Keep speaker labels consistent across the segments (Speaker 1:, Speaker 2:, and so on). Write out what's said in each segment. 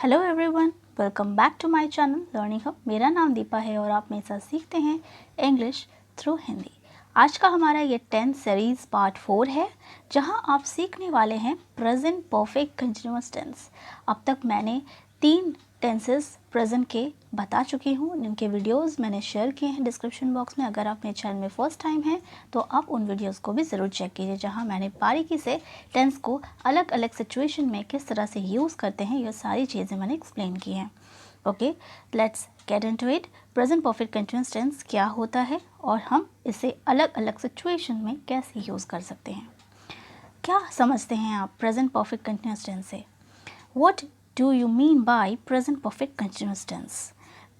Speaker 1: Hello everyone, welcome back to my channel learning hub. मेरा नाम दीपा है और आप मेरे साथ सीखते हैं इंग्लिश थ्रू हिंदी। आज का हमारा ये 10th सीरीज़ पार्ट 4 है, जहां आप सीखने वाले हैं प्रेजेंट परफेक्ट कंटिन्यूअस टेंस। अब तक मैंने 3 टेंसेस प्रेजेंट के बता चुकी हूँ, जिनके वीडियोस मैंने शेयर किए हैं डिस्क्रिप्शन बॉक्स में। अगर आप मेरे चैनल में फर्स्ट टाइम हैं तो आप उन वीडियोस को भी ज़रूर चेक कीजिए, जहां मैंने बारीकी से टेंस को अलग अलग सिचुएशन में किस तरह से यूज़ करते हैं, ये सारी चीज़ें मैंने एक्सप्लेन की हैं। Okay, let's get into it. Present perfect continuous tense क्या होता है और हम इसे अलग अलग सिचुएशन में कैसे यूज़ कर सकते हैं। क्या समझते हैं आप प्रेजेंट परफेक्ट कंटिन्यूअस टेंस से? What do you mean by present perfect continuous tense?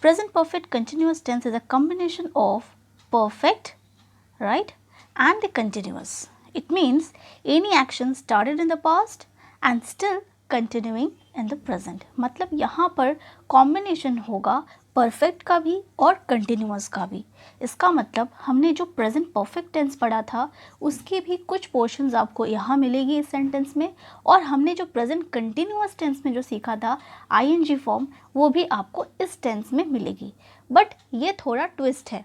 Speaker 1: Present perfect continuous tense is a combination of perfect, right, and the continuous. It means any action started in the past and still continuing in the present. मतलब यहाँ पर combination होगा perfect का भी और continuous का भी। इसका मतलब हमने जो प्रेजेंट परफेक्ट टेंस पढ़ा था उसकी भी कुछ पोर्शंस आपको यहाँ मिलेगी इस सेंटेंस में, और हमने जो प्रेजेंट कंटिन्यूअस टेंस में जो सीखा था आईएनजी फॉर्म, वो भी आपको इस टेंस में मिलेगी। बट ये थोड़ा ट्विस्ट है,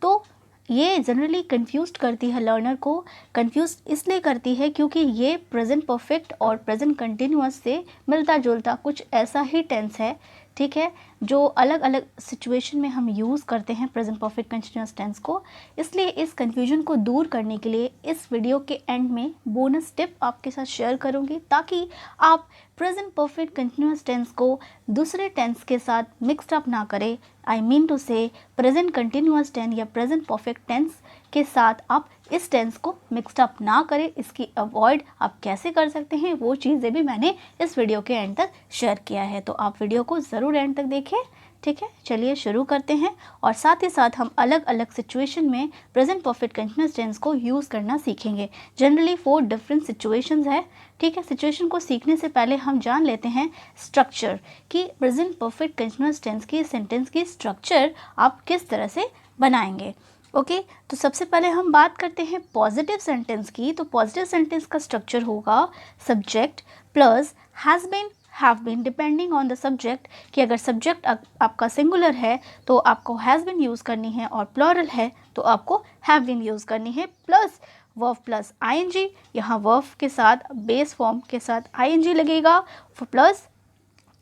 Speaker 1: तो ये जनरली कंफ्यूज करती है लर्नर को। कंफ्यूज इसलिए करती है क्योंकि ये प्रेजेंट परफेक्ट और प्रेजेंट कंटिन्यूअस से मिलता जुलता कुछ ऐसा ही टेंस है, ठीक है, जो अलग अलग सिचुएशन में हम यूज़ करते हैं प्रेजेंट परफेक्ट कंटिन्यूअस टेंस को। इसलिए इस कन्फ्यूजन को दूर करने के लिए इस वीडियो के एंड में बोनस टिप आपके साथ शेयर करूँगी, ताकि आप प्रेजेंट परफेक्ट कंटिन्यूअस टेंस को दूसरे टेंस के साथ मिक्सड अप ना करें। आई मीन टू से प्रेजेंट कंटिन्यूअस टेंस या प्रेजेंट परफेक्ट टेंस के साथ आप इस टेंस को मिक्सड अप ना करें। इसकी अवॉइड आप कैसे कर सकते हैं, वो चीज़ें भी मैंने इस वीडियो के एंड तक शेयर किया है, तो आप वीडियो को ज़रूर एंड तक देखें, ठीक है। चलिए शुरू करते हैं, और साथ ही साथ हम अलग अलग सिचुएशन में प्रेजेंट परफेक्ट कंटिन्यूअस टेंस को यूज़ करना सीखेंगे। जनरली 4 डिफरेंट सिचुएशंस है, ठीक है। सिचुएशन को सीखने से पहले हम जान लेते हैं स्ट्रक्चर, कि प्रेजेंट परफेक्ट कंटिन्यूअस टेंस की सेंटेंस की स्ट्रक्चर आप किस तरह से बनाएंगे। ओके, तो सबसे पहले हम बात करते हैं पॉजिटिव सेंटेंस की। तो पॉजिटिव सेंटेंस का स्ट्रक्चर होगा subject plus has been, have been, depending on the subject, कि अगर सब्जेक्ट आपका सिंगुलर है तो आपको हैज़ बीन यूज़ करनी है, और प्लूरल है तो आपको हैव बीन यूज़ करनी है, प्लस वर्ब प्लस आईएनजी। यहाँ वर्ब के साथ बेस फॉर्म के साथ आईएनजी लगेगा, प्लस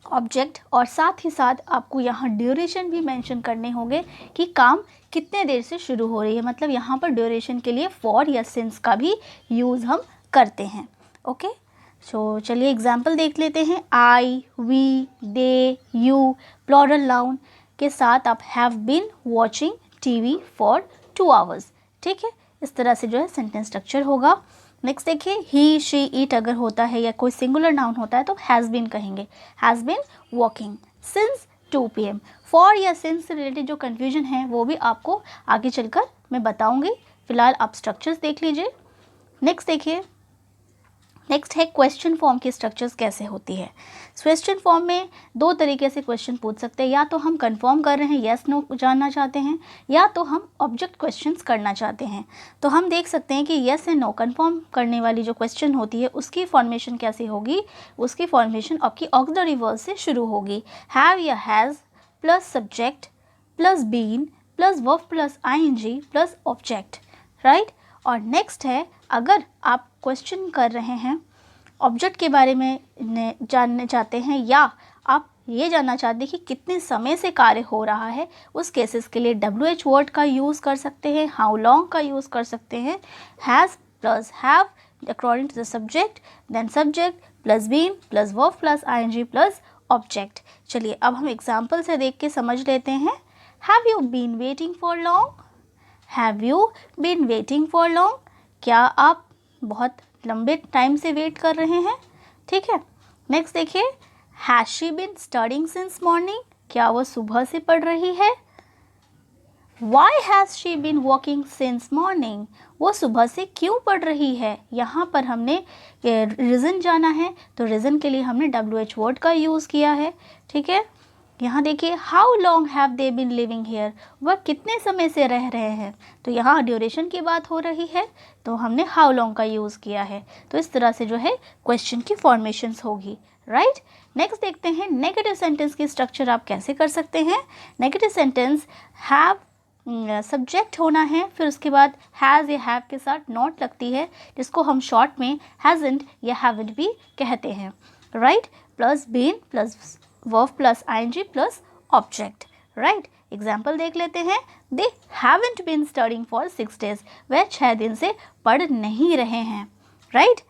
Speaker 1: ऑब्जेक्ट, और साथ ही साथ आपको यहाँ ड्यूरेशन भी मेंशन करने होंगे कि काम कितने देर से शुरू हो रही है। मतलब यहाँ पर ड्यूरेशन के लिए फॉर या सिंस का भी यूज़ हम करते हैं। ओके, सो चलिए एग्जाम्पल देख लेते हैं। I, we, they, you, plural noun के साथ आप have been watching TV for 2 hours, ठीक है। इस तरह से जो है सेंटेंस स्ट्रक्चर होगा। नेक्स्ट देखिए, ही, शी, इट अगर होता है या कोई सिंगुलर नाउन होता है तो हैज़ बीन कहेंगे, has been walking since 2 PM। For या सिंस से रिलेटेड जो कन्फ्यूजन है वो भी आपको आगे चलकर मैं बताऊंगी। फिलहाल आप स्ट्रक्चर्स देख लीजिए। नेक्स्ट देखिए, नेक्स्ट है क्वेश्चन फॉर्म की स्ट्रक्चर्स कैसे होती है। क्वेश्चन फॉर्म में 2 तरीके से क्वेश्चन पूछ सकते हैं, या तो हम कंफर्म कर रहे हैं, येस नो जानना चाहते हैं, या तो हम ऑब्जेक्ट क्वेश्चंस करना चाहते हैं। तो हम देख सकते हैं कि येस एंड नो कंफर्म करने वाली जो क्वेश्चन होती है उसकी फॉर्मेशन कैसी होगी। उसकी फॉर्मेशन आपकी ऑक्सिलरी वर्ब से शुरू होगी, हैव या has plus subject plus been plus verb plus ING plus object, right. और नेक्स्ट है, अगर आप क्वेश्चन कर रहे हैं, ऑब्जेक्ट के बारे में जानना चाहते हैं, या आप ये जानना चाहते हैं कि कितने समय से कार्य हो रहा है, उस केसेस के लिए WH वर्ड का यूज़ कर सकते हैं, हाउ लॉन्ग का यूज़ कर सकते हैं, has plus have according to the subject, then subject plus been plus verb plus ING plus object. चलिए अब हम एग्जाम्पल से देख के समझ लेते हैं। Have you been waiting for long, have you been waiting for long, क्या आप बहुत लंबे टाइम से वेट कर रहे हैं, ठीक है। नेक्स्ट देखिए, has she been studying since morning, क्या वो सुबह से पढ़ रही है। Why has she been walking since morning, वो सुबह से क्यों पढ़ रही है। यहाँ पर हमने रीज़न जाना है, तो रीज़न के लिए हमने WH वर्ड का यूज़ किया है, ठीक है। यहाँ देखिए how long have they been living here, वह कितने समय से रह रहे हैं। तो यहाँ ड्यूरेशन की बात हो रही है तो हमने हाउ लॉन्ग का यूज़ किया है। तो इस तरह से जो है क्वेश्चन की फॉर्मेशंस होगी, राइट। नेक्स्ट देखते हैं नेगेटिव सेंटेंस की स्ट्रक्चर आप कैसे कर सकते हैं। नेगेटिव सेंटेंस हैव सब्जेक्ट होना है, फिर उसके बाद हैज़ या हैव के साथ नॉट लगती है, जिसको हम शॉर्ट में हैज़ंट या हैवंट भी कहते हैं, right. Plus been plus verb plus ING plus object, right. Example देख लेते हैं। They haven't been studying for 6 days, वह 6 दिन से पढ़ नहीं रहे हैं, राइट।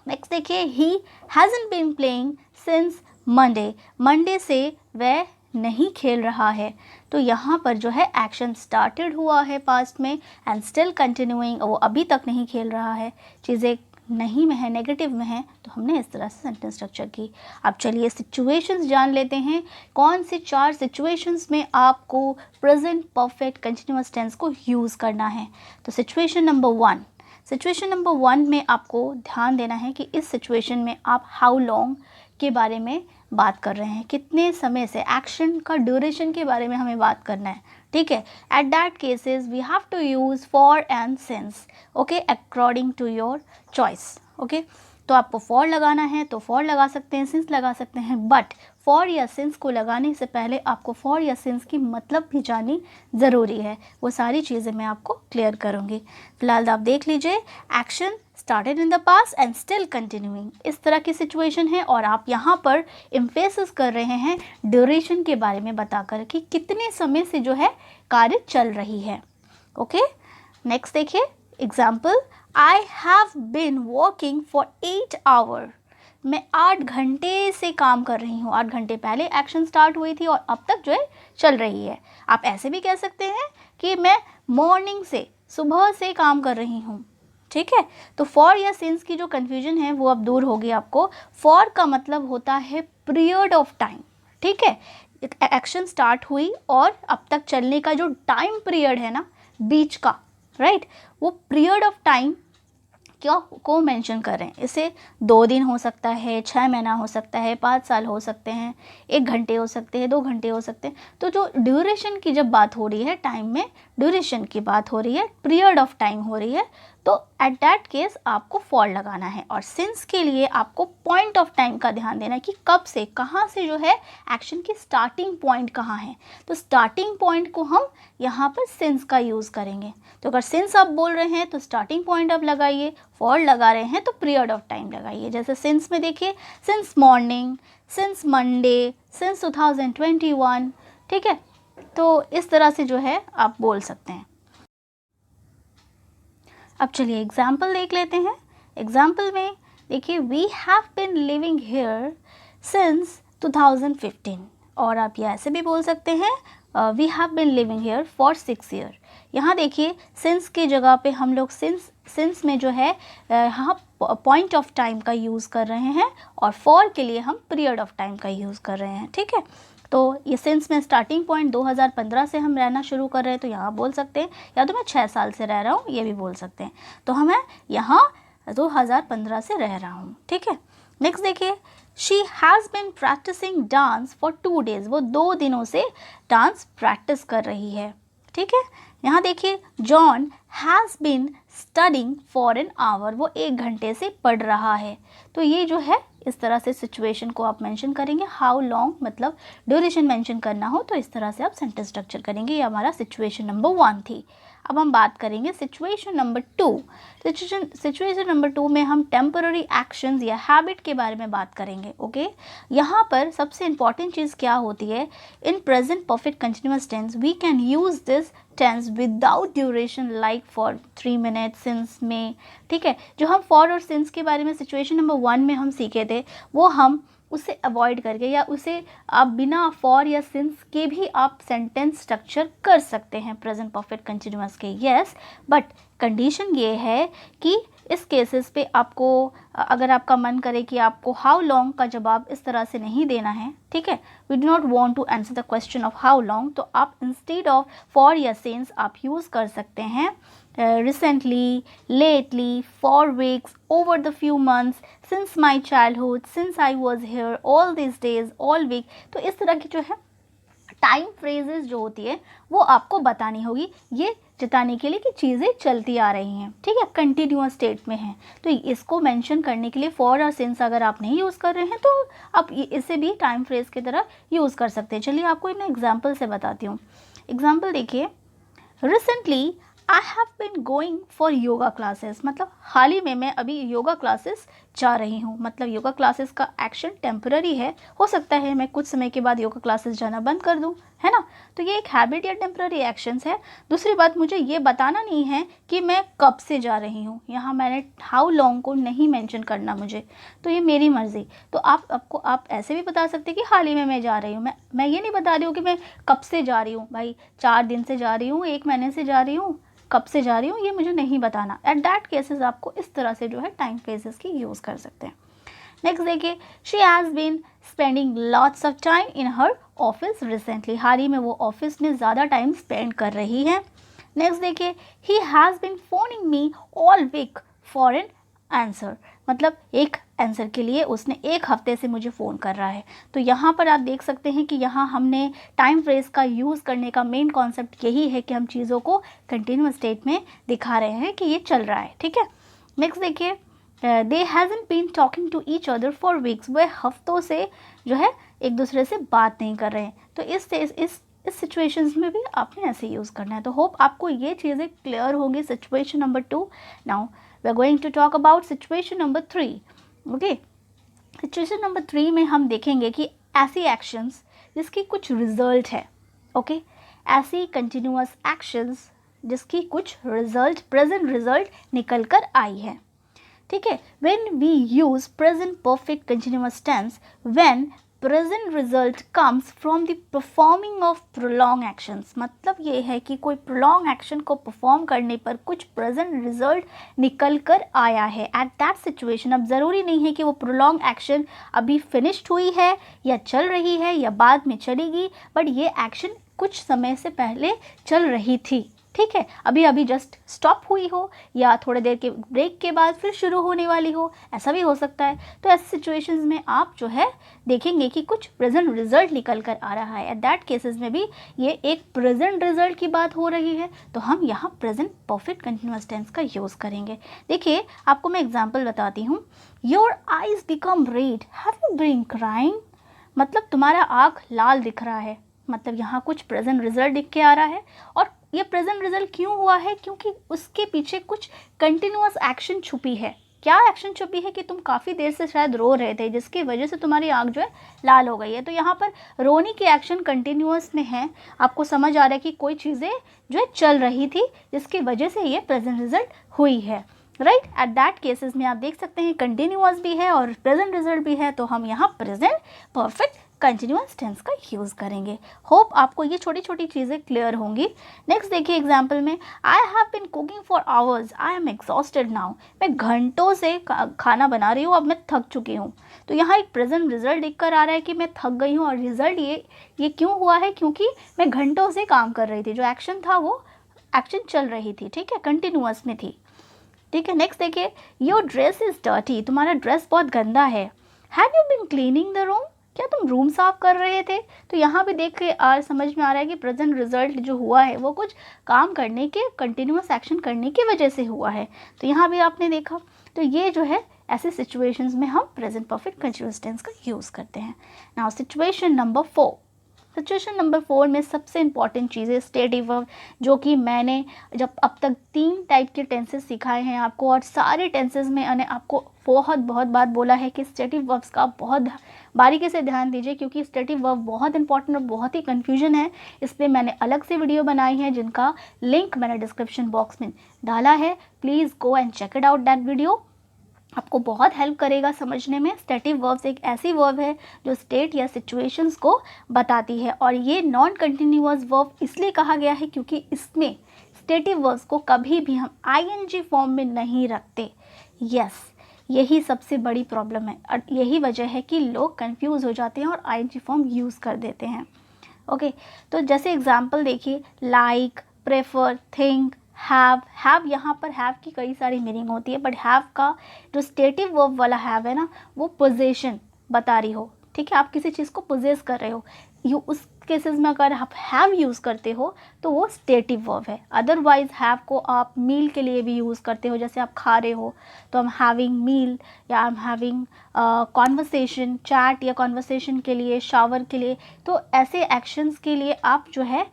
Speaker 1: नेक्स्ट देखिए he hasn't been playing since Monday, Monday से वह नहीं खेल रहा है। तो यहाँ पर जो है एक्शन स्टार्टेड हुआ है पास्ट में एंड स्टिल कंटिन्यूइंग, वो अभी तक नहीं खेल रहा है, चीज़ें नहीं में है, नेगेटिव में है, तो हमने इस तरह से सेंटेंस स्ट्रक्चर की। अब चलिए सिचुएशंस जान लेते हैं, कौन सी 4 सिचुएशंस में आपको प्रेजेंट परफेक्ट कंटिन्यूअस टेंस को यूज़ करना है। तो सिचुएशन नंबर 1, सिचुएशन नंबर 1 में आपको ध्यान देना है कि इस सिचुएशन में आप हाउ लॉन्ग के बारे में बात कर रहे हैं, कितने समय से, एक्शन का ड्यूरेशन के बारे में हमें बात करना है, ठीक है। At that cases we have to use for and since, okay, according to your choice, okay. तो आपको फॉर लगाना है तो फॉर लगा सकते हैं, सिंस लगा सकते हैं, बट फॉर या सिंस को लगाने से पहले आपको फॉर या सिंस की मतलब भी जाननी ज़रूरी है। वो सारी चीज़ें मैं आपको क्लियर करूँगी। फिलहाल आप देख लीजिए, action started in the past and still continuing, इस तरह की सिचुएशन है, और आप यहाँ पर एम्फेसिस कर रहे हैं ड्यूरेशन के बारे में बताकर कि कितने समय से जो है कार्य चल रही है, ओके। नेक्स्ट देखिए example, I have been working for 8 hours, मैं 8 घंटे से काम कर रही हूँ। 8 घंटे पहले एक्शन स्टार्ट हुई थी और अब तक जो है चल रही है। आप ऐसे भी कह सकते हैं कि मैं मॉर्निंग से, सुबह से काम कर रही हूँ, ठीक है। तो फॉर या सिंस की जो कन्फ्यूजन है वो अब दूर होगी आपको। फॉर का मतलब होता है पीरियड ऑफ टाइम, ठीक है। एक्शन स्टार्ट हुई और अब तक चलने का जो टाइम पीरियड है ना बीच का, राइट, वो पीरियड ऑफ टाइम क्या को मेंशन कर रहे हैं। इसे 2 दिन हो सकता है, 6 महीना हो सकता है, 5 साल हो सकते हैं, 1 घंटे हो सकते हैं, 2 घंटे हो सकते हैं। तो जो ड्यूरेशन की जब बात हो रही है, टाइम में ड्यूरेशन की बात हो रही है, पीरियड ऑफ टाइम हो रही है, तो एट दैट केस आपको फॉर लगाना है। और सिंस के लिए आपको पॉइंट ऑफ टाइम का ध्यान देना है कि कब से, कहाँ से जो है एक्शन की स्टार्टिंग पॉइंट कहाँ है। तो स्टार्टिंग पॉइंट को हम यहाँ पर सिंस का यूज़ करेंगे। तो अगर सिंस आप बोल रहे हैं तो स्टार्टिंग पॉइंट आप लगाइए, फॉर लगा रहे हैं तो पीरियड ऑफ टाइम लगाइए। जैसे सिंस में देखिए, since morning, since Monday, since 2021, ठीक है। तो इस तरह से जो है आप बोल सकते हैं। अब चलिए एग्जाम्पल देख लेते हैं। एग्जाम्पल में देखिए, we have been living here since 2015, और आप ये ऐसे भी बोल सकते हैं, we have been living here for 6 years। यहाँ देखिए सिंस की जगह पे हम लोग सिंस में जो है यहाँ पॉइंट ऑफ टाइम का यूज़ कर रहे हैं, और फॉर के लिए हम पीरियड ऑफ टाइम का यूज़ कर रहे हैं, ठीक है। तो ये सिंस में स्टार्टिंग पॉइंट 2015 से हम रहना शुरू कर रहे हैं, तो यहाँ बोल सकते हैं, या तो मैं 6 साल से रह रहा हूँ, ये भी बोल सकते हैं। तो हमें यहाँ 2015 से रह रहा हूँ, ठीक है। नेक्स्ट देखिए, she has been practising dance for 2 days, वो 2 दिनों से डांस प्रैक्टिस कर रही है, ठीक है। यहाँ देखिए, John has been studying for an hour, वो 1 घंटे से पढ़ रहा है। तो ये जो है इस तरह से सिचुएशन को आप मेंशन करेंगे। हाउ लॉन्ग मतलब ड्यूरेशन मेंशन करना हो तो इस तरह से आप सेंटेंस स्ट्रक्चर करेंगे। ये हमारा सिचुएशन नंबर 1 थी। अब हम बात करेंगे सिचुएशन नंबर 2। सिचुएशन नंबर 2 में हम टेम्पररी एक्शंस या हैबिट के बारे में बात करेंगे, ओके। यहाँ पर सबसे इंपॉर्टेंट चीज़ क्या होती है, in present perfect continuous tense we can use this tense without duration, like for 3 minutes, since में, ठीक है। जो हम फॉर और सिंस के बारे में सिचुएशन नंबर 1 में हम सीखे थे, वो हम उसे अवॉइड करके, या उसे आप बिना फॉर या सिंस के भी आप सेंटेंस स्ट्रक्चर कर सकते हैं प्रेजेंट परफेक्ट कंटिन्यूअस के, यस। बट कंडीशन ये है कि इस केसेस पे आपको, अगर आपका मन करे कि आपको हाउ लॉन्ग का जवाब इस तरह से नहीं देना है, ठीक है, we do not want to answer the question of how long, तो आप इंस्टेड ऑफ फॉर या सिंस आप यूज़ कर सकते हैं recently, lately, for weeks, over the few months, since my childhood, since I was here, all these days, all week. तो इस तरह की जो है टाइम फ्रेजेस जो होती है वो आपको बतानी होगी, ये जताने के लिए कि चीज़ें चलती आ रही हैं, ठीक है, कंटिन्यूअस स्टेट में हैं। तो इसको मेंशन करने के लिए फॉर और सिंस अगर आप नहीं यूज़ कर रहे हैं तो आप इसे भी टाइम फ्रेज की तरह यूज़ कर सकते हैं। चलिए आपको मैं एग्जांपल से बताती हूँ। एग्जांपल देखिए, recently I have been going for yoga classes, मतलब हाल ही में मैं अभी योगा क्लासेस जा रही हूँ। मतलब योगा क्लासेस का एक्शन टेम्पररी है, हो सकता है मैं कुछ समय के बाद योगा क्लासेस जाना बंद कर दूँ, है ना। तो ये एक हैबिट या टेम्पररी एक्शंस है। दूसरी बात, मुझे ये बताना नहीं है कि मैं कब से जा रही हूँ, यहाँ मैंने हाउ लॉन्ग को नहीं मेंशन करना मुझे, तो ये मेरी मर्ज़ी। तो आप ऐसे भी बता सकते हैं कि हाल ही में मैं जा रही हूँ। मैं ये नहीं बता रही हूँ कि मैं कब से जा रही हूँ, भाई 4 दिन से जा रही हूँ, 1 महीने से जा रही हूँ, कब से जा रही हूँ ये मुझे नहीं बताना। एट दैट केसेस आपको इस तरह से जो है टाइम फ्रेजेस की यूज़ कर सकते हैं। नेक्स्ट देखिए, she has been spending lots of time in her office recently, हाल ही में वो ऑफिस में ज़्यादा टाइम स्पेंड कर रही है। नेक्स्ट देखिए, he has been phoning me all week for an answer, मतलब एक आंसर के लिए उसने 1 हफ्ते से मुझे फ़ोन कर रहा है। तो यहाँ पर आप देख सकते हैं कि यहाँ हमने टाइम फ्रेज़ का यूज़ करने का मेन कॉन्सेप्ट यही है कि हम चीज़ों को कंटिन्यूअस स्टेट में दिखा रहे हैं कि ये चल रहा है, ठीक है। नेक्स्ट देखिए, दे हैज़न been talking to each other for weeks, वह हफ्तों से जो है एक दूसरे से बात नहीं कर रहे हैं। तो इस सिचुएशंस में भी आपने ऐसे यूज़ करना है। तो होप आपको ये चीज़ें क्लियर होंगी। Situation number 2, now we are going to talk about situation number 3। Okay, situation number 3 में हम देखेंगे कि ऐसी एक्शंस जिसकी कुछ रिजल्ट है, ओके, ऐसी कंटिन्यूअस एक्शंस जिसकी कुछ रिजल्ट, प्रेजेंट रिजल्ट निकल कर आई है, ठीक है। When we use present perfect continuous tense when present result comes from the performing of prolong actions, मतलब ये है कि कोई प्रोलॉन्ग एक्शन को परफॉर्म करने पर कुछ प्रेजेंट रिजल्ट निकल कर आया है एट दैट सिचुएशन। अब ज़रूरी नहीं है कि वो प्रोलॉन्ग एक्शन अभी फिनिश्ड हुई है या चल रही है या बाद में चलेगी, बट ये एक्शन कुछ समय से पहले चल रही थी, ठीक है, अभी अभी जस्ट स्टॉप हुई हो या थोड़ी देर के ब्रेक के बाद फिर शुरू होने वाली हो, ऐसा भी हो सकता है। तो ऐसे सिचुएशंस में आप जो है देखेंगे कि कुछ प्रेजेंट रिजल्ट निकल कर आ रहा है। एट दैट केसेस में भी ये एक प्रेजेंट रिजल्ट की बात हो रही है, तो हम यहाँ प्रेजेंट परफेक्ट कंटिन्यूअस टेंस का यूज़ करेंगे। देखिए आपको मैं एग्जाम्पल बताती हूँ। Your eyes become red, have you been crying, मतलब तुम्हारा आँख लाल दिख रहा है, मतलब यहाँ कुछ प्रेजेंट रिजल्ट दिख के आ रहा है। और ये प्रेजेंट रिजल्ट क्यों हुआ है, क्योंकि उसके पीछे कुछ कंटिन्यूअस एक्शन छुपी है। क्या एक्शन छुपी है कि तुम काफ़ी देर से शायद रो रहे थे जिसकी वजह से तुम्हारी आँख जो है लाल हो गई है। तो यहाँ पर रोने की एक्शन कंटिन्यूअस में है, आपको समझ आ रहा है कि कोई चीज़ें जो है चल रही थी जिसकी वजह से ये प्रेजेंट रिजल्ट हुई है, राइट। एट दैट केसेस में आप देख सकते हैं कंटिन्यूअस भी है और प्रेजेंट रिजल्ट भी है, तो हम यहाँ प्रेजेंट परफेक्ट कंटिन्यूअस टेंस का यूज़ करेंगे। होप आपको ये छोटी छोटी चीज़ें क्लियर होंगी। नेक्स्ट देखिए एग्जाम्पल में, आई have bin cooking for hours, I am exhausted now, मैं घंटों से खाना बना रही हूँ, अब मैं थक चुकी हूँ। तो यहाँ एक प्रेजेंट रिजल्ट दिख कर आ रहा है कि मैं थक गई हूँ, और रिजल्ट ये क्यों हुआ है, क्योंकि मैं घंटों से काम कर रही थी, जो एक्शन था वो एक्शन चल रही थी, ठीक है, कंटिन्यूअस में थी, ठीक है। नेक्स्ट देखिए, योर ड्रेस इज़ डर्टी, तुम्हारा ड्रेस बहुत गंदा है। Have you been cleaning the room, क्या तुम रूम साफ कर रहे थे। तो यहाँ भी देख के समझ में आ रहा है कि प्रेजेंट रिजल्ट जो हुआ है वो कुछ काम करने के, कंटिन्यूअस एक्शन करने की वजह से हुआ है। तो यहाँ भी आपने देखा, तो ये जो है ऐसे सिचुएशंस में हम प्रेजेंट परफेक्ट कंटिन्यूअस टेंस का यूज़ करते हैं। Now situation number 4, situation number 4 में सबसे इंपॉर्टेंट चीज़ है स्टेटिव वर्ब, जो कि मैंने जब अब तक 3 टाइप के टेंसेस सिखाए हैं आपको, और सारे टेंसेस में मैंने आपको बहुत बात बोला है कि स्टेटिव वर्ब्स का बहुत बारीकी से ध्यान दीजिए, क्योंकि स्टेटिव वर्ब बहुत इंपॉर्टेंट और बहुत ही कन्फ्यूजन है। इस पर मैंने अलग से वीडियो बनाई है जिनका लिंक मैंने डिस्क्रिप्शन बॉक्स में डाला है। Please go and check it out, that video आपको बहुत हेल्प करेगा समझने में। स्टेटिव वर्ब्स एक ऐसी वर्ब है जो स्टेट या सिचुएशंस को बताती है, और ये नॉन कंटिन्यूअस वर्ब इसलिए कहा गया है क्योंकि इसमें स्टेटिव वर्ब्स को कभी भी हम आईएनजी फॉर्म में नहीं रखते। यस, यही सबसे बड़ी प्रॉब्लम है, और यही वजह है कि लोग कंफ्यूज हो जाते हैं और आईएनजी फॉर्म यूज़ कर देते हैं। ओके, तो जैसे एग्जांपल देखिए, लाइक, प्रेफर, थिंक, हैव यहाँ पर हैव की कई सारी मीनिंग होती है, बट हैव का जो स्टेटिव वर्ब वाला हैव है ना, वो पोजेशन बता रही हो, ठीक है, आप किसी चीज़ को पोजेस कर रहे हो, यू उस केसेस में अगर आप हैव यूज़ करते हो तो वो स्टेटिव वर्ब है। अदरवाइज हैव को आप मील के लिए भी यूज़ करते हो, जैसे आप खा रहे हो तो आई एम हैविंग मील, या I am having conversation, chat या कॉन्वर्सेशन के लिए, शावर के लिए, तो ऐसे एक्शंस के लिए आप जो है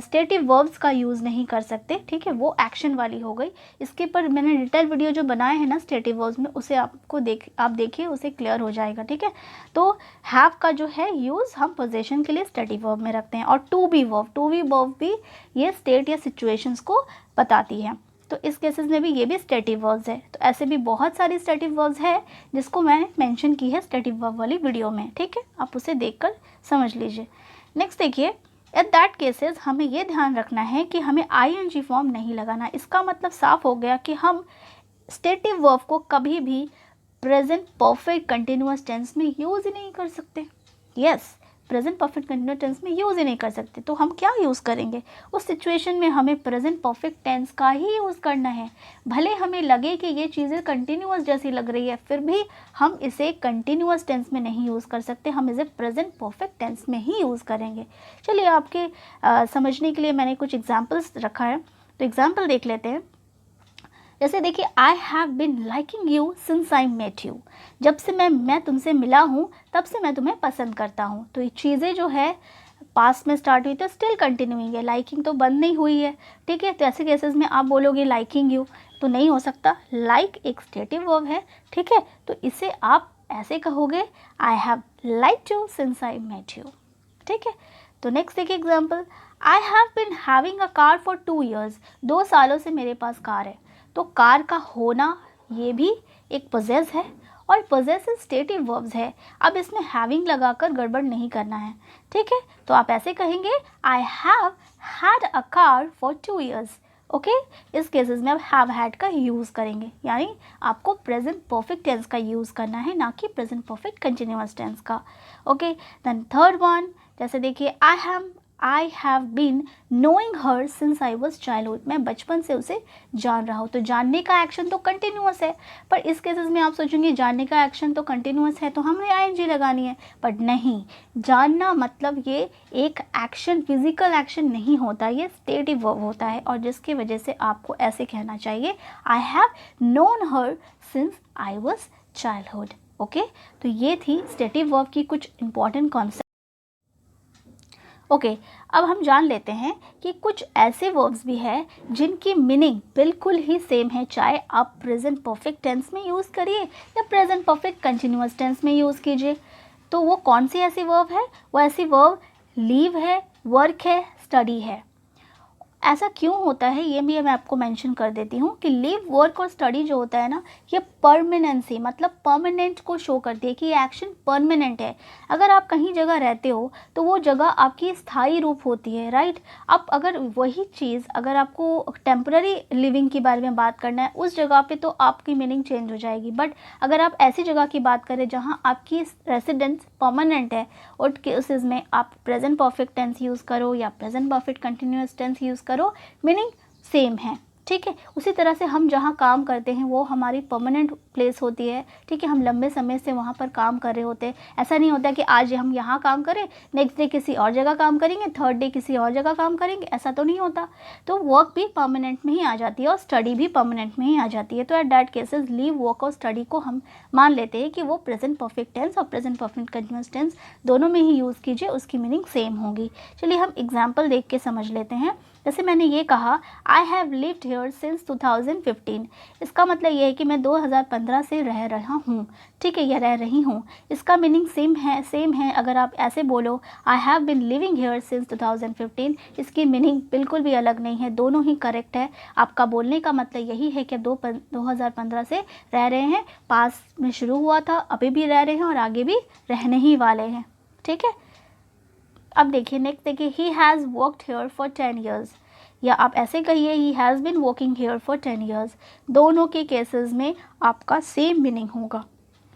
Speaker 1: स्टेटिव वर्ब्स का यूज़ नहीं कर सकते, ठीक है, वो एक्शन वाली हो गई। इसके पर मैंने डिटेल वीडियो जो बनाए हैं ना स्टेटिव वर्ब्स में, उसे आपको आप देखिए, उसे क्लियर हो जाएगा, ठीक है। तो हैव का जो है यूज़ हम पोजेशन के लिए स्टेटिव वर्ब में रखते हैं। और टू बी वर्ब भी ये स्टेट या सिचुएशंस को बताती है, तो इस केसेस में भी ये भी स्टेटिव वर्ब्स है। तो ऐसे भी बहुत सारी स्टेटिव वर्ब्स है जिसको मैंने मेंशन की है स्टेटिव वर्ब वाली वीडियो में, ठीक है, आप उसे देखकर समझ लीजिए। नेक्स्ट देखिए, एट दैट केसेस हमें ये ध्यान रखना है कि हमें आईएनजी फॉर्म नहीं लगाना। इसका मतलब साफ हो गया कि हम स्टेटिव वर्ब को कभी भी प्रेजेंट परफेक्ट कंटिन्यूअस टेंस में यूज़ ही नहीं कर सकते। Yes, present perfect continuous tense में यूज़ ही नहीं कर सकते, तो हम क्या यूज़ करेंगे उस सिचुएशन में? हमें प्रेजेंट परफेक्ट टेंस का ही यूज़ करना है। भले हमें लगे कि ये चीज़ें कंटिन्यूअस जैसी लग रही है, फिर भी हम इसे कंटिन्यूअस टेंस में नहीं यूज़ कर सकते, हम इसे प्रेजेंट परफेक्ट टेंस में ही यूज़ करेंगे। चलिए, आपके समझने के लिए मैंने कुछ एग्जाम्पल्स रखा है, तो एग्जाम्पल देख लेते हैं। जैसे देखिए, I have been liking you since I met you, जब से मैं तुमसे मिला हूँ तब से मैं तुम्हें पसंद करता हूँ। तो ये चीज़ें जो है पास्ट में स्टार्ट हुई तो स्टिल कंटिन्यूइंग है, लाइकिंग तो बंद नहीं हुई है, ठीक है। तो ऐसे केसेस में आप बोलोगे लाइकिंग यू, तो नहीं हो सकता, लाइक एक स्टेटिव वर्ब है, ठीक है। तो इसे आप ऐसे कहोगे, I have liked you since I met you, ठीक है। तो नेक्स्ट देखिए example, I have been having a car for 2 years, 2 सालों से मेरे पास कार है। तो कार का होना ये भी एक पोजेस है, और पोजेसिव स्टेटिव वर्ब्स है। अब इसमें हैविंग लगाकर गड़बड़ नहीं करना है, ठीक है। तो आप ऐसे कहेंगे, I have had a car for 2 years, okay. इस केसेस में आप हैव हैड का यूज़ करेंगे, यानी आपको प्रेजेंट परफेक्ट टेंस का यूज़ करना है, ना कि प्रेजेंट परफेक्ट कंटिन्यूअस टेंस का, ओके। देन थर्ड वन, जैसे देखिए, I have been knowing her since I was childhood, मैं बचपन से उसे जान रहा हूँ। तो जानने का एक्शन तो कंटिन्यूअस है, पर इस केसेस में आप सोचेंगे जानने का एक्शन तो कंटिन्यूअस है तो हमें आईएनजी लगानी है, बट नहीं, जानना मतलब ये एक एक्शन, फिजिकल एक्शन नहीं होता, ये स्टेटिव वर्ब होता है, और जिसकी वजह से आपको ऐसे कहना चाहिए, I have known her since I was childhood, okay. तो ये थी स्टेटिव वर्ब की कुछ इंपॉर्टेंट कॉन्सेप्ट, ओके। अब हम जान लेते हैं कि कुछ ऐसे वर्ब्स भी हैं जिनकी मीनिंग बिल्कुल ही सेम है, चाहे आप प्रेजेंट परफेक्ट टेंस में यूज़ करिए या प्रेजेंट परफेक्ट कंटिन्यूअस टेंस में यूज़ कीजिए। तो वो कौन सी ऐसी वर्ब है? वो ऐसी वर्ब लीव है, वर्क है, स्टडी है। ऐसा क्यों होता है ये भी मैं आपको मेंशन कर देती हूँ कि लिव, वर्क और स्टडी जो होता है ना, ये परमानेंसी मतलब परमानेंट को शो करती है कि ये एक्शन परमानेंट है। अगर आप कहीं जगह रहते हो तो वो जगह आपकी स्थायी रूप होती है, राइट। अब अगर वही चीज़ अगर आपको टेम्पररी लिविंग के बारे में बात करना है उस जगह पे, तो आपकी मीनिंग चेंज हो जाएगी। बट अगर आप ऐसी जगह की बात करें जहाँ आपकी रेसिडेंस परमानेंट है, और केसेस में आप प्रेजेंट परफेक्ट टेंस यूज़ करो या present perfect continuous tense use करो, मीनिंग सेम है, ठीक है। उसी तरह से हम जहाँ काम करते हैं वो हमारी परमानेंट प्लेस होती है, ठीक है। हम लंबे समय से वहाँ पर काम कर रहे होते हैं। ऐसा नहीं होता कि आज हम यहाँ काम करें, नेक्स्ट डे किसी और जगह काम करेंगे, थर्ड डे किसी और जगह काम करेंगे, ऐसा तो नहीं होता। तो वर्क भी परमानेंट में ही आ जाती है और स्टडी भी परमानेंट में ही आ जाती है। तो eight that cases leave, work और स्टडी को हम मान लेते हैं कि वो प्रेजेंट परफेक्ट टेंस और प्रेजेंट परफेक्ट कंटिन्यूअस टेंस दोनों में ही यूज़ कीजिए, उसकी मीनिंग सेम होगी। चलिए हम एग्जाम्पल देख के समझ लेते हैं। जैसे मैंने ये कहा, I have lived here since 2015, इसका मतलब ये है कि मैं 2015 से रह रहा हूँ, ठीक है, या रह रही हूँ। इसका मीनिंग सेम है। अगर आप ऐसे बोलो, आई have been living here since 2015, इसकी मीनिंग बिल्कुल भी अलग नहीं है, दोनों ही करेक्ट है। आपका बोलने का मतलब यही है कि आप 2015 से रह रहे हैं, पास में शुरू हुआ था, अभी भी रह रहे हैं और आगे भी रहने ही वाले हैं, ठीक है। अब देखिए नेक्स्ट देखिए, he has worked here for 10 years, या आप ऐसे कहिए, he has been working here for 10 years। दोनों के केसेस में आपका सेम मीनिंग होगा,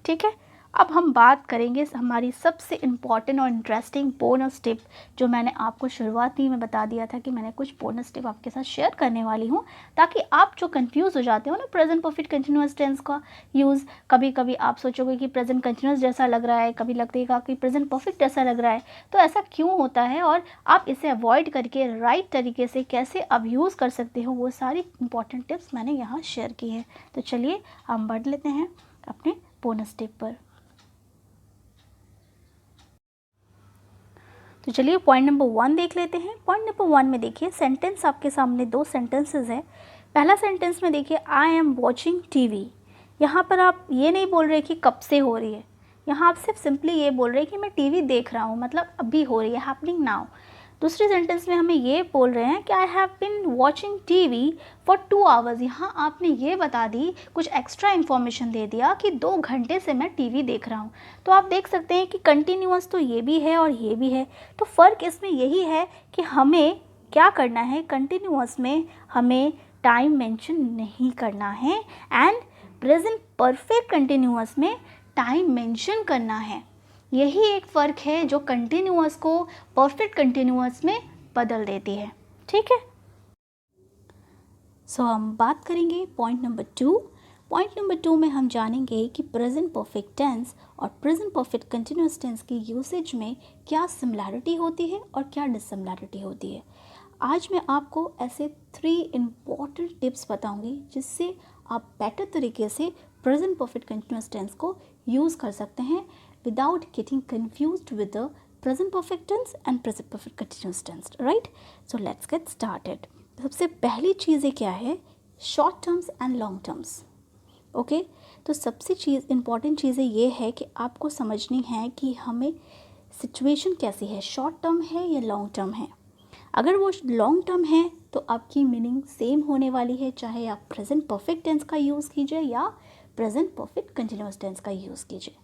Speaker 1: ठीक है। अब हम बात करेंगे हमारी सबसे इम्पॉर्टेंट और इंटरेस्टिंग बोनस टिप, जो मैंने आपको शुरुआत ही में बता दिया था कि मैंने कुछ बोनस टिप आपके साथ शेयर करने वाली हूँ, ताकि आप जो कंफ्यूज हो जाते हो ना प्रेजेंट परफेक्ट कंटिन्यूअस टेंस का यूज़, कभी कभी आप सोचोगे कि प्रेजेंट कंटिन्यूअस जैसा लग रहा है, कभी लगेगा कि प्रेजेंट परफेक्ट जैसा लग रहा है, तो ऐसा क्यों होता है और आप इसे अवॉइड करके राइट तरीके से कैसे अब यूज़ कर सकते हो, वो सारी इंपॉर्टेंट टिप्स मैंने यहाँ शेयर की है। तो चलिए हम बढ़ लेते हैं अपने बोनस टिप पर। तो चलिए पॉइंट नंबर 1 देख लेते हैं। पॉइंट नंबर 1 में देखिए, सेंटेंस आपके सामने 2 सेंटेंसेस है। पहला सेंटेंस में देखिए, आई एम वॉचिंग टीवी। यहाँ पर आप ये नहीं बोल रहे कि कब से हो रही है, यहाँ आप सिर्फ सिंपली ये बोल रहे हैं कि मैं टीवी देख रहा हूँ, मतलब अभी हो रही है, हैपनिंग नाउ। दूसरे सेंटेंस में हमें ये बोल रहे हैं कि I have been watching TV for 2 hours. यहाँ आपने ये बता दी, कुछ एक्स्ट्रा इन्फॉर्मेशन दे दिया कि 2 घंटे से मैं टीवी देख रहा हूँ। तो आप देख सकते हैं कि कंटिन्यूअस तो ये भी है और ये भी है, तो फ़र्क इसमें यही है कि हमें क्या करना है, कंटिन्यूअस में हमें टाइम मेंशन नहीं करना है एंड प्रेजेंट परफेक्ट कंटिन्यूअस में टाइम मेंशन करना है। यही एक फ़र्क है जो कंटिन्यूअस को परफेक्ट कंटिन्यूअस में बदल देती है। ठीक है, सो हम बात करेंगे पॉइंट नंबर 2। पॉइंट नंबर 2 में हम जानेंगे कि प्रेजेंट परफेक्ट टेंस और प्रेजेंट परफेक्ट कंटिन्यूअस टेंस की यूसेज में क्या सिमिलैरिटी होती है और क्या डिससिमिलैरिटी होती है। आज मैं आपको ऐसे 3 इम्पॉर्टेंट टिप्स बताऊंगी जिससे आप बेटर तरीके से प्रेजेंट परफेक्ट कंटिन्यूअस टेंस को यूज़ कर सकते हैं without getting confused with the present perfect tense and present perfect continuous tense, right? So let's get started. सबसे पहली चीज़ें क्या है, short terms and long terms. Okay, तो सबसे इम्पॉर्टेंट चीज़ें ये है कि आपको समझनी है कि हमें सिचुएशन कैसी है, शॉर्ट टर्म है या लॉन्ग टर्म है। अगर वो लॉन्ग टर्म है तो आपकी मीनिंग सेम होने वाली है, चाहे आप प्रेजेंट परफेक्ट टेंस का यूज़ कीजिए या प्रेजेंट परफेक्ट कंटिन्यूअस टेंस का यूज़ कीजिए।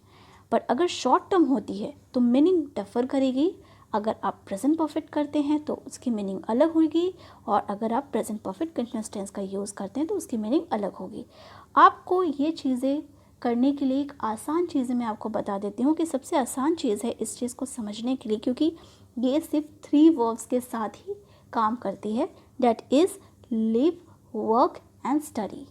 Speaker 1: पर अगर शॉर्ट टर्म होती है तो मीनिंग डिफ़र करेगी। अगर आप प्रेजेंट परफेक्ट करते हैं तो उसकी मीनिंग अलग होगी, और अगर आप प्रेजेंट परफेक्ट कंटिन्यूअस टेंस का यूज़ करते हैं तो उसकी मीनिंग अलग होगी। आपको ये चीज़ें करने के लिए एक आसान चीज़ें मैं आपको बता देती हूँ कि सबसे आसान चीज़ है इस चीज़ को समझने के लिए, क्योंकि ये सिर्फ 3 वर्ब्स के साथ ही काम करती है, that is live, work and study.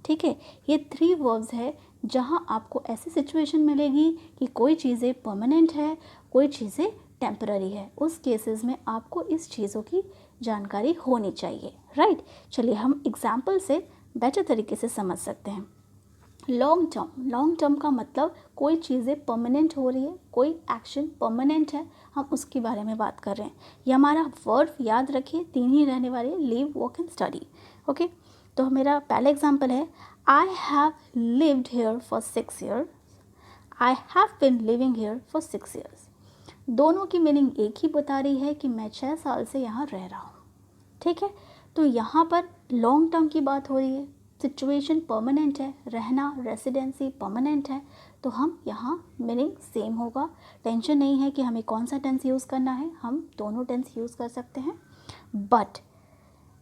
Speaker 1: ठीक है, ये 3 वर्ब्स है जहाँ आपको ऐसी सिचुएशन मिलेगी कि कोई चीज़ें परमानेंट है, कोई चीज़ें टेम्पररी है। उस केसेस में आपको इस चीज़ों की जानकारी होनी चाहिए, राइट। चलिए हम एग्जाम्पल से बेटर तरीके से समझ सकते हैं। लॉन्ग टर्म का मतलब कोई चीज़ें परमानेंट हो रही है, कोई एक्शन परमानेंट है, हम उसके बारे में बात कर रहे हैं। ये हमारा वर्ब याद रखिए 3 ही रहने वाले, live, work and study. Okay, तो मेरा पहला एग्जाम्पल है, I have lived hair for 6 years, I have been living here for 6 years। दोनों की मीनिंग एक ही बता रही है कि मैं 6 साल से यहाँ रह रहा हूँ। ठीक है, तो यहाँ पर लॉन्ग टर्म की बात हो रही है, सिचुएशन परमानेंट है, रहना, रेसिडेंसी परमानेंट है, तो हम यहाँ मीनिंग सेम होगा। टेंशन नहीं है कि हमें कौन सा टेंस यूज़ करना है, हम दोनों टेंस यूज़ कर सकते हैं। बट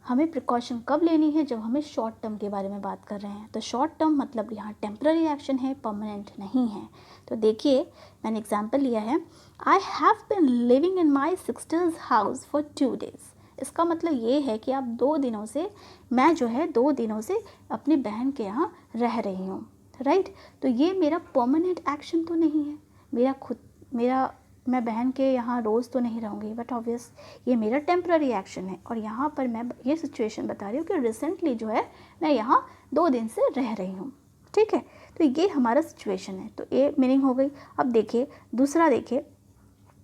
Speaker 1: हमें प्रिकॉशन कब लेनी है, जब हमें शॉर्ट टर्म के बारे में बात कर रहे हैं। तो शॉर्ट टर्म मतलब यहाँ टेम्पररी एक्शन है, परमानेंट नहीं है। तो देखिए मैंने एग्जाम्पल लिया है, आई have been living in my sisters house for 2 days। इसका मतलब ये है कि आप 2 दिनों से, मैं जो है 2 दिनों से अपनी बहन के यहाँ रह रही हूँ, राइट। तो ये मेरा परमानेंट एक्शन तो नहीं है, मैं बहन के यहाँ रोज़ तो नहीं रहूँगी, बट ऑब्वियस ये मेरा टेम्पररी एक्शन है। और यहाँ पर मैं ये सिचुएशन बता रही हूँ कि रिसेंटली जो है मैं यहाँ 2 दिन से रह रही हूँ। ठीक है, तो ये हमारा सिचुएशन है, तो ये मीनिंग हो गई। अब देखिए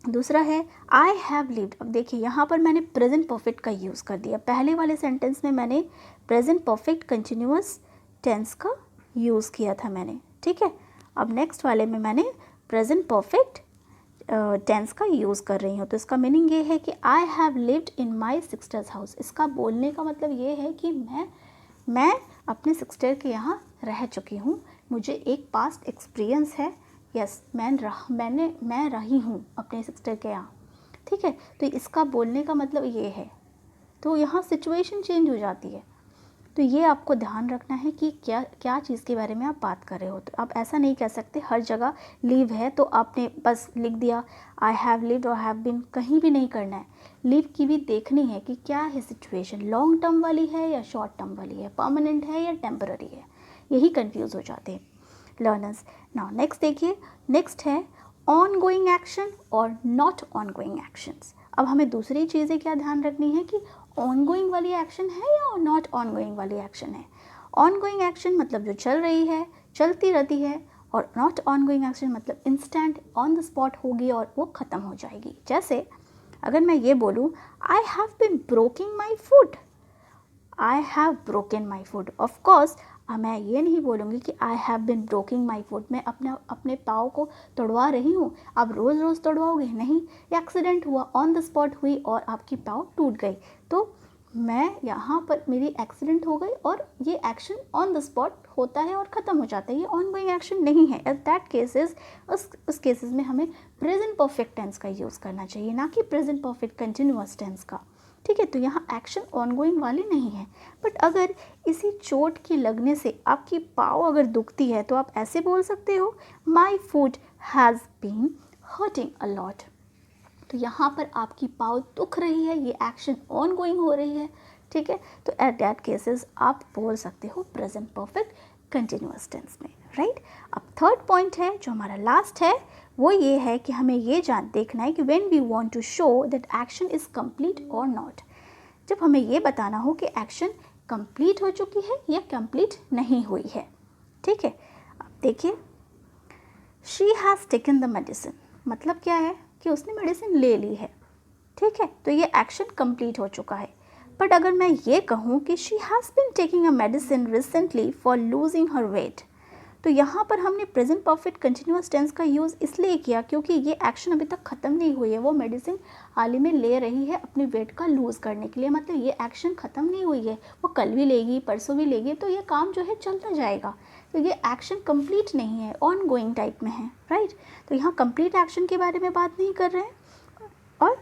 Speaker 1: दूसरा है आई हैव लिव्ड। अब देखिए यहाँ पर मैंने प्रेजेंट परफेक्ट का यूज़ कर दिया। पहले वाले सेंटेंस में मैंने प्रेजेंट परफेक्ट कंटिन्यूअस टेंस का यूज़ किया था मैंने, ठीक है। अब नेक्स्ट वाले में मैंने प्रेजेंट परफेक्ट टेंस का यूज़ कर रही हूँ। तो इसका मीनिंग ये है कि I have lived in my sisters house. इसका बोलने का मतलब ये है कि मैं अपने सिस्टर के यहाँ रह चुकी हूँ, मुझे एक पास्ट एक्सपीरियंस है। यस, मैं रही हूँ अपने सिस्टर के यहाँ। ठीक है, तो इसका बोलने का मतलब ये है। तो यहाँ सिचुएशन चेंज हो जाती है। तो ये आपको ध्यान रखना है कि क्या क्या चीज़ के बारे में आप बात कर रहे हो। तो आप ऐसा नहीं कह सकते हर जगह लीव है तो आपने बस लिख दिया आई हैव लिव्ड और हैव बीन, कहीं भी नहीं करना है। लीव की भी देखनी है कि क्या है सिचुएशन, लॉन्ग टर्म वाली है या शॉर्ट टर्म वाली है, परमानेंट है या टेम्पररी है, यही कंफ्यूज हो जाते हैं लर्नर्स। नाउ नेक्स्ट देखिए, नेक्स्ट है ऑन गोइंग एक्शन और नॉट ऑन गोइंग एक्शंस। अब हमें दूसरी चीज़ें क्या ध्यान रखनी है कि ऑन गोइंग वाली एक्शन है या नॉट ऑन गोइंग वाली एक्शन है। ऑन गोइंग एक्शन मतलब जो चल रही है, चलती रहती है, और नॉट ऑन गोइंग एक्शन मतलब इंस्टेंट ऑन द स्पॉट होगी और वो ख़त्म हो जाएगी। जैसे अगर मैं ये बोलूँ I have been broking my foot, I have broken my foot, of course मैं ये नहीं बोलूँगी कि I have been broking my foot, मैं अपने पाँव को तोड़वा रही हूँ। आप रोज़ रोज़ तोड़वाओगे नहीं, एक्सीडेंट हुआ, ऑन द स्पॉट हुई और आपकी पाँव टूट गई, तो मैं यहाँ पर मेरी एक्सीडेंट हो गई और ये एक्शन ऑन द स्पॉट होता है और ख़त्म हो जाता है, ये ऑन गोइंग एक्शन नहीं है। एट दैट केसेस उस केसेस में हमें प्रेजेंट परफेक्ट टेंस का यूज़ करना चाहिए, ना कि प्रेजेंट परफेक्ट कंटिन्यूअस टेंस का। ठीक है, तो यहाँ एक्शन ऑनगोइंग वाली नहीं है। बट अगर इसी चोट की लगने से आपकी पाँव अगर दुखती है तो आप ऐसे बोल सकते हो my foot has been hurting a lot. तो यहाँ पर आपकी पाँव दुख रही है, ये एक्शन ऑनगोइंग हो रही है। ठीक है, तो एट दैट केसेस आप बोल सकते हो प्रेजेंट परफेक्ट कंटिन्यूअस टेंस में, राइट। अब थर्ड पॉइंट है जो हमारा लास्ट है, वो ये है कि हमें ये देखना है कि when we want to show that action is complete और नॉट। जब हमें ये बताना हो कि एक्शन कंप्लीट हो चुकी है या कंप्लीट नहीं हुई है। ठीक है, अब देखिए she has taken the medicine, मतलब क्या है कि उसने मेडिसिन ले ली है। ठीक है, तो ये एक्शन कंप्लीट हो चुका है। बट अगर मैं ये कहूँ कि she has been taking a medicine recently for losing her weight, तो यहाँ पर हमने प्रेजेंट परफेक्ट कंटिन्यूअस टेंस का यूज़ इसलिए किया क्योंकि ये एक्शन अभी तक ख़त्म नहीं हुई है, वो मेडिसिन हाल ही में ले रही है अपने वेट का लूज़ करने के लिए, मतलब ये एक्शन ख़त्म नहीं हुई है, वो कल भी लेगी परसों भी लेगी, तो ये काम जो है चलता जाएगा। तो ये एक्शन कंप्लीट नहीं है, ऑन गोइंग टाइप में है, राइट। तो यहाँ कंप्लीट एक्शन के बारे में बात नहीं कर रहे हैं, और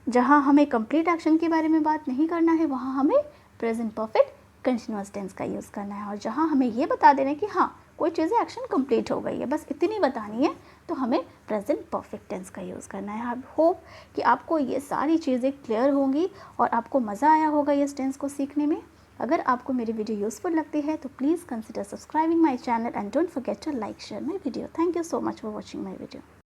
Speaker 1: जहाँ हमें कंप्लीट एक्शन के बारे में बात नहीं करना है वहाँ हमें प्रेजेंट परफेक्ट कंटिन्यूअस टेंस का यूज़ करना है। और जहाँ हमें ये बता देना है कि हाँ कोई चीज़ें एक्शन कंप्लीट हो गई है, बस इतनी बतानी है, तो हमें प्रेजेंट परफेक्ट टेंस का यूज़ करना है। आई होप कि आपको ये सारी चीज़ें क्लियर होंगी और आपको मज़ा आया होगा इस टेंस को सीखने में। अगर आपको मेरी वीडियो यूज़फुल लगती है तो please consider subscribing my channel and don't forget to like share my video. Thank you so much for watching my video.